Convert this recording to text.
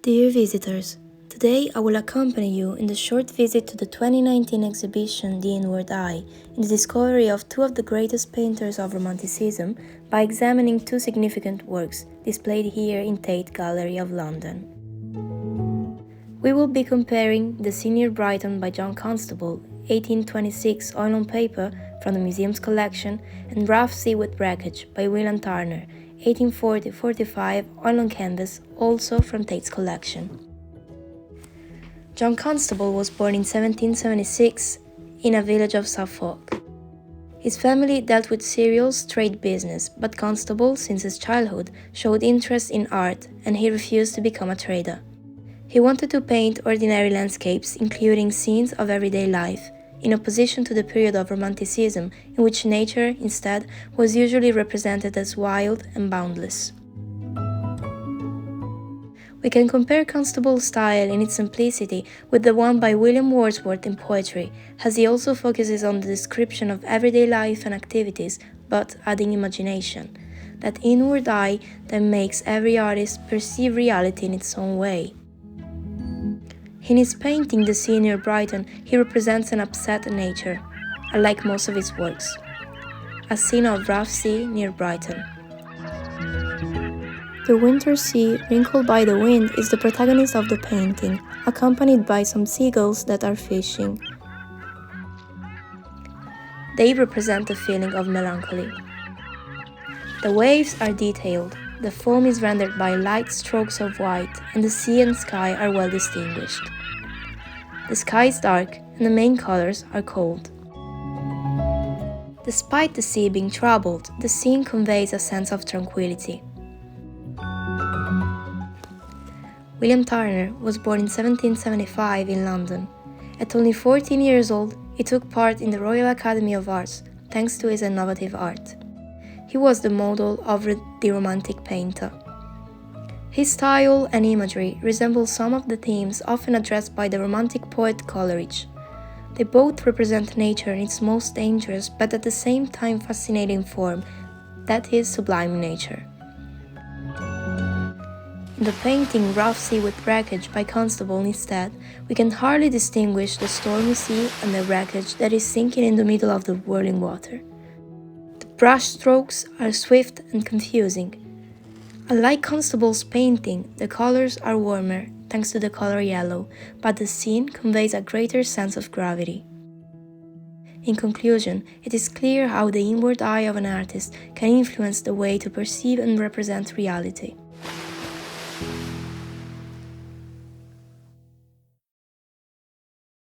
Dear visitors, today I will accompany you in the short visit to the 2019 exhibition The Inward Eye, in the discovery of two of the greatest painters of Romanticism by examining two significant works displayed here in Tate Gallery of London. We will be comparing the Senior Brighton by John Constable, 1826 oil on paper from the museum's collection, and Rough Sea with Wreckage by William Turner, 1840-45 oil on canvas, also from Tate's collection. John Constable was born in 1776 in a village of Suffolk. His family dealt with cereals trade business, but Constable, since his childhood, showed interest in art, and he refused to become a trader. He wanted to paint ordinary landscapes, including scenes of everyday life, in opposition to the period of Romanticism, in which nature, instead, was usually represented as wild and boundless. We can compare Constable's style in its simplicity with the one by William Wordsworth in poetry, as he also focuses on the description of everyday life and activities, but adding imagination. That inward eye that makes every artist perceive reality in its own way. In his painting The Senior Brighton, he represents an upset nature, unlike most of his works. A scene of rough sea near Brighton. The winter sea, wrinkled by the wind, is the protagonist of the painting, accompanied by some seagulls that are fishing. They represent the feeling of melancholy. The waves are detailed, the foam is rendered by light strokes of white, and the sea and sky are well distinguished. The sky is dark, and the main colors are cold. Despite the sea being troubled, the scene conveys a sense of tranquility. William Turner was born in 1775 in London. At only 14 years old, he took part in the Royal Academy of Arts, thanks to his innovative art. He was the model of the Romantic painter. His style and imagery resemble some of the themes often addressed by the Romantic poet Coleridge. They both represent nature in its most dangerous but at the same time fascinating form, that is, sublime nature. In the painting Rough Sea with Wreckage by Constable instead, we can hardly distinguish the stormy sea and the wreckage that is sinking in the middle of the whirling water. The brush strokes are swift and confusing. Unlike Constable's painting, the colors are warmer thanks to the color yellow, but the scene conveys a greater sense of gravity. In conclusion, it is clear how the inward eye of an artist can influence the way to perceive and represent reality.